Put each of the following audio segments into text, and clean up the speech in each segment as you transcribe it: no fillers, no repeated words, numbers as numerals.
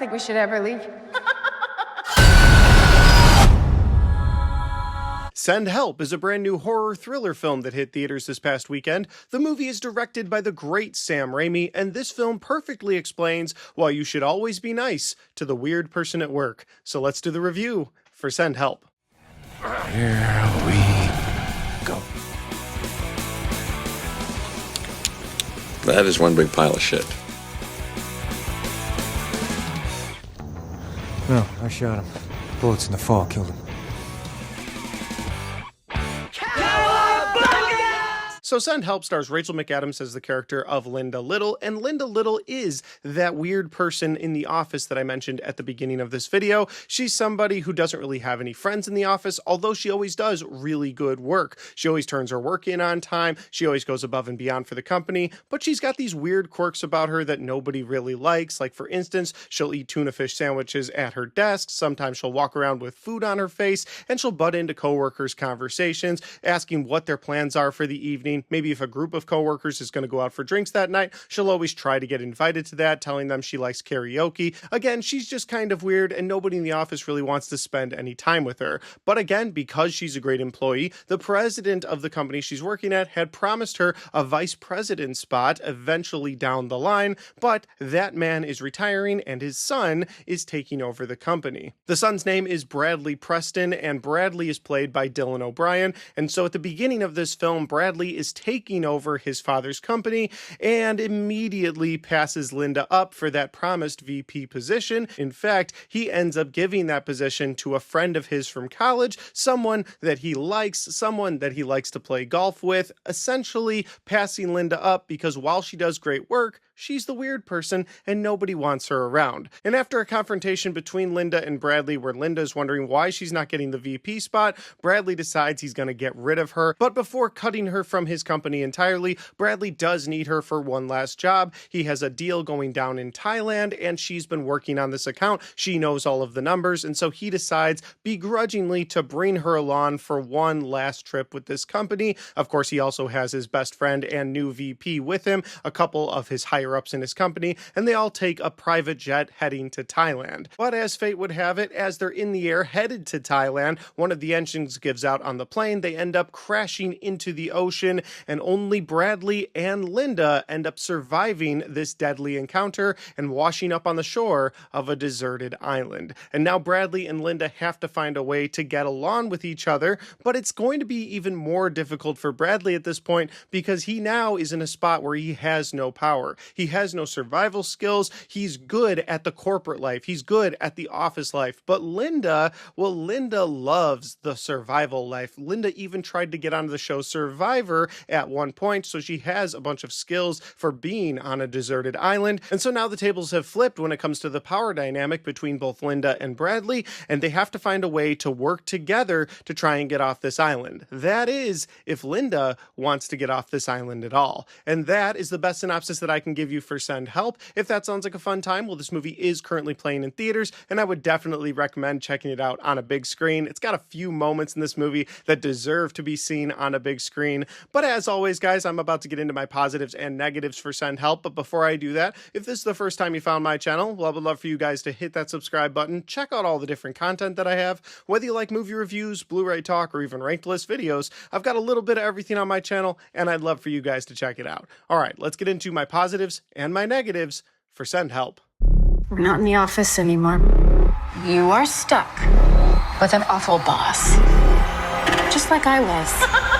think we should ever leave. Send Help is a brand new horror thriller film that hit theaters this past weekend. The movie is directed by the great Sam Raimi, and this film perfectly explains why you should always be nice to the weird person at work. So let's do the review for Send Help. Here we go. That is one big pile of shit. No, I shot him. Bullets in the fall killed him. So Send Help stars Rachel McAdams as the character of Linda Little, and Linda Little is that weird person in the office that I mentioned at the beginning of this video. She's somebody who doesn't really have any friends in the office, although she always does really good work. She always turns her work in on time, she always goes above and beyond for the company, but she's got these weird quirks about her that nobody really likes. Like, for instance, she'll eat tuna fish sandwiches at her desk, sometimes she'll walk around with food on her face, and she'll butt into coworkers' conversations, asking what their plans are for the evening. Maybe if a group of coworkers is going to go out for drinks that night, she'll always try to get invited to that, telling them she likes karaoke. Again, she's just kind of weird, and nobody in the office really wants to spend any time with her. But again, because she's a great employee, the president of the company she's working at had promised her a vice president spot eventually down the line, but that man is retiring and his son is taking over the company. The son's name is Bradley Preston, and Bradley is played by Dylan O'Brien, and so at the beginning of this film, Bradley is taking over his father's company and immediately passes Linda up for that promised VP position. In fact, he ends up giving that position to a friend of his from college, someone that he likes to play golf with, essentially passing Linda up because while she does great work, she's the weird person and nobody wants her around. And after a confrontation between Linda and Bradley where Linda is wondering why she's not getting the VP spot, Bradley decides he's going to get rid of her. But before cutting her from his company entirely, Bradley does need her for one last job. He has a deal going down in Thailand and she's been working on this account. She knows all of the numbers, and so he decides begrudgingly to bring her along for one last trip with this company. Of course, he also has his best friend and new VP with him, a couple of his higher ups in his company, and they all take a private jet heading to Thailand. But as fate would have it, as they're in the air headed to Thailand, one of the engines gives out on the plane. They end up crashing into the ocean, and only Bradley and Linda end up surviving this deadly encounter and washing up on the shore of a deserted island. And now Bradley and Linda have to find a way to get along with each other, but it's going to be even more difficult for Bradley at this point because he now is in a spot where he has no power. He has no survival skills. He's good at the corporate life. He's good at the office life. But Linda, well, Linda loves the survival life. Linda even tried to get onto the show Survivor at one point, so she has a bunch of skills for being on a deserted island. And so now the tables have flipped when it comes to the power dynamic between both Linda and Bradley, and they have to find a way to work together to try and get off this island. That is, if Linda wants to get off this island at all. And that is the best synopsis that I can give you for Send Help. If that sounds like a fun time, well, this movie is currently playing in theaters, and I would definitely recommend checking it out on a big screen. It's got a few moments in this movie that deserve to be seen on a big screen. But as always, guys, I'm about to get into my positives and negatives for Send Help. But before I do that, if this is the first time you found my channel, well, I would love for you guys to hit that subscribe button. Check out all the different content that I have. Whether you like movie reviews, Blu-ray talk, or even ranked list videos, I've got a little bit of everything on my channel, and I'd love for you guys to check it out. All right, let's get into my positives and my negatives for Send Help. We're not in the office anymore. You are stuck with an awful boss. Just like I was.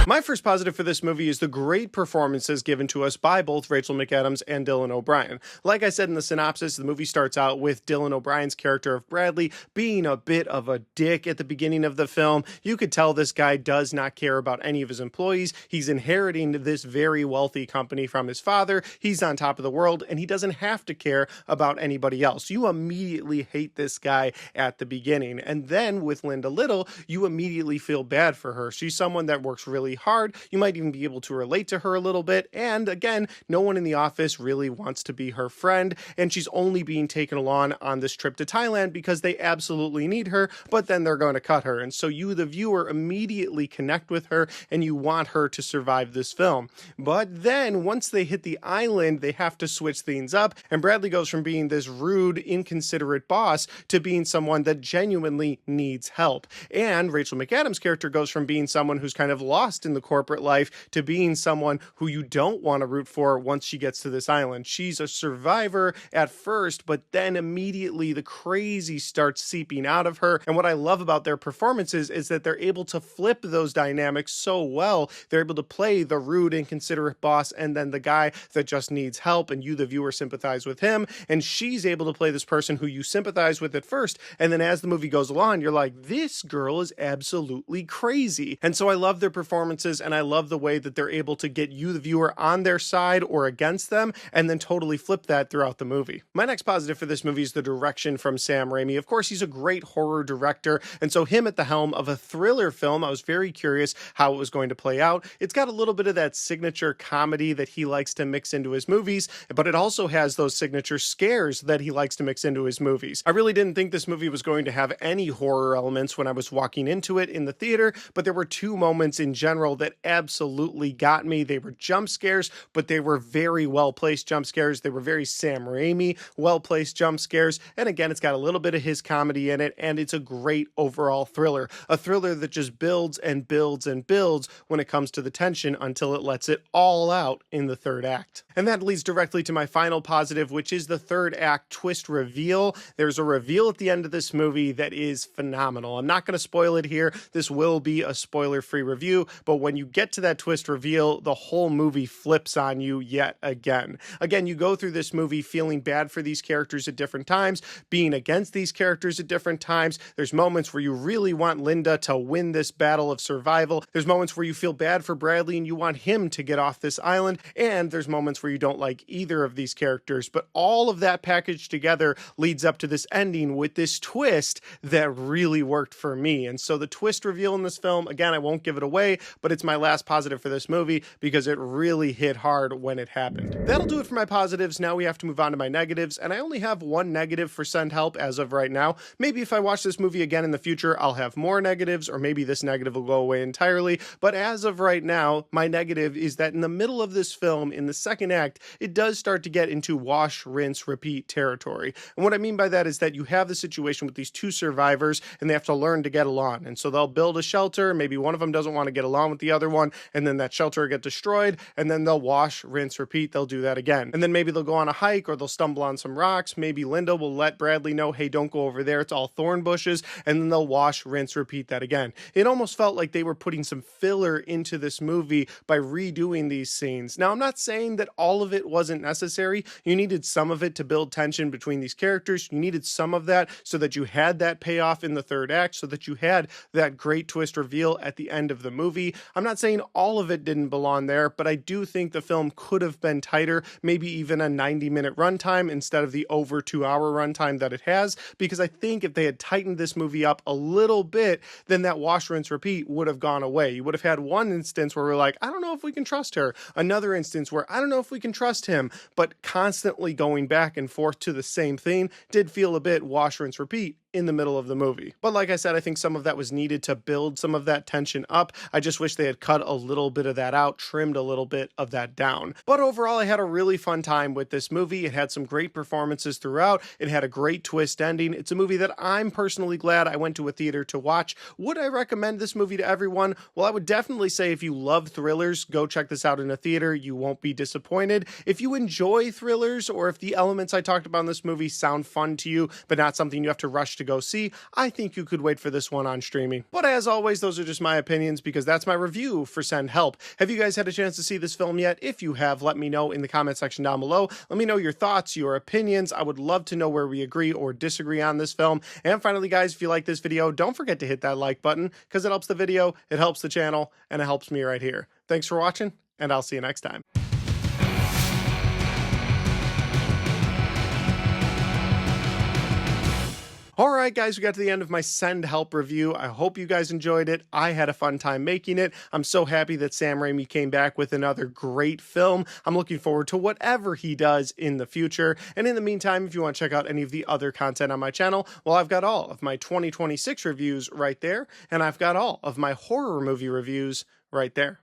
My first positive for this movie is the great performances given to us by both Rachel McAdams and Dylan O'Brien. Like I said in the synopsis, the movie starts out with Dylan O'Brien's character of Bradley being a bit of a dick at the beginning of the film. You could tell this guy does not care about any of his employees. He's inheriting this very wealthy company from his father. He's on top of the world, and he doesn't have to care about anybody else. You immediately hate this guy at the beginning. And then with Linda Little, you immediately feel bad for her. She's someone that works really hard. You might even be able to relate to her a little bit. And again, no one in the office really wants to be her friend, and she's only being taken along on this trip to Thailand because they absolutely need her, but then they're going to cut her. And so you, the viewer, immediately connect with her and you want her to survive this film. But then once they hit the island, they have to switch things up, and Bradley goes from being this rude, inconsiderate boss to being someone that genuinely needs help. And Rachel McAdams' character goes from being someone who's kind of lost in the corporate life to being someone who you don't want to root for once she gets to this island. She's a survivor at first, but then immediately the crazy starts seeping out of her. And what I love about their performances is that they're able to flip those dynamics so well. They're able to play the rude, inconsiderate boss and then the guy that just needs help, and you, the viewer, sympathize with him. And she's able to play this person who you sympathize with at first, and then as the movie goes along, you're like, this girl is absolutely crazy. And so I love their performances, and I love the way that they're able to get you, the viewer, on their side or against them, and then totally flip that throughout the movie. My next positive for this movie is the direction from Sam Raimi. Of course, he's a great horror director, and so him at the helm of a thriller film, I was very curious how it was going to play out. It's got a little bit of that signature comedy that he likes to mix into his movies, but it also has those signature scares that he likes to mix into his movies. I really didn't think this movie was going to have any horror elements when I was walking into it in the theater, but there were two moments in general that absolutely got me. They were jump scares, but they were very well-placed jump scares. They were very Sam Raimi, well-placed jump scares, and again, it's got a little bit of his comedy in it, and it's a great overall thriller. A thriller that just builds and builds and builds when it comes to the tension until it lets it all out in the third act. And that leads directly to my final positive, which is the third act twist reveal. There's a reveal at the end of this movie that is phenomenal. I'm not going to spoil it here. This will be a spoiler-free review, but when you get to that twist reveal, the whole movie flips on you yet again. Again, you go through this movie feeling bad for these characters at different times, being against these characters at different times. There's moments where you really want Linda to win this battle of survival. There's moments where you feel bad for Bradley and you want him to get off this island, and there's moments where you don't like either of these characters, but all of that packaged together leads up to this ending with this twist that really worked for me. And so the twist reveal in this film, again, I won't give it away, but it's my last positive for this movie because it really hit hard when it happened. That'll do it for my positives. Now we have to move on to my negatives, and I only have one negative for Send Help as of right now. Maybe if I watch this movie again in the future, I'll have more negatives, or maybe this negative will go away entirely. But as of right now, my negative is that in the middle of this film, in the second act, it does start to get into wash, rinse, repeat territory. And what I mean by that is that you have the situation with these two survivors, and they have to learn to get along. And so they'll build a shelter. Maybe one of them doesn't want to get along with the other one, and then that shelter will get destroyed, and then they'll wash, rinse, repeat. They'll do that again. And then maybe they'll go on a hike, or they'll stumble on some rocks. Maybe Linda will let Bradley know, hey, don't go over there. It's all thorn bushes. And then they'll wash, rinse, repeat that again. It almost felt like they were putting some filler into this movie by redoing these scenes. Now, I'm not saying that all of it wasn't necessary. You needed some of it to build tension between these characters. You needed some of that so that you had that payoff in the third act, so that you had that great twist reveal at the end of the movie. I'm not saying all of it didn't belong there, but I do think the film could have been tighter, maybe even a 90-minute runtime instead of the over 2-hour runtime that it has, because I think if they had tightened this movie up a little bit, then that wash, rinse, repeat would have gone away. You would have had one instance where we're like, I don't know if we can trust her. Another instance where I don't know if we can trust him, but constantly going back and forth to the same thing did feel a bit wash, rinse, repeat in the middle of the movie. But like I said, I think some of that was needed to build some of that tension up. I just wish they had cut a little bit of that out, trimmed a little bit of that down. But overall, I had a really fun time with this movie. It had some great performances throughout. It had a great twist ending. It's a movie that I'm personally glad I went to a theater to watch. Would I recommend this movie to everyone? Well, I would definitely say if you love thrillers, go check this out in a theater. You won't be disappointed. If you enjoy thrillers, or if the elements I talked about in this movie sound fun to you, but not something you have to rush to go see, I think you could wait for this one on streaming. But as always, those are just my opinions because that's my review for Send Help. Have you guys had a chance to see this film yet? If you have, let me know in the comment section down below. Let me know your thoughts, your opinions. I would love to know where we agree or disagree on this film. And finally, guys, if you like this video, don't forget to hit that like button because it helps the video, it helps the channel, and it helps me right here. Thanks for watching, and I'll see you next time. All right, guys, we got to the end of my Send Help review. I hope you guys enjoyed it. I had a fun time making it. I'm so happy that Sam Raimi came back with another great film. I'm looking forward to whatever he does in the future. And in the meantime, if you want to check out any of the other content on my channel, well, I've got all of my 2026 reviews right there, and I've got all of my horror movie reviews right there.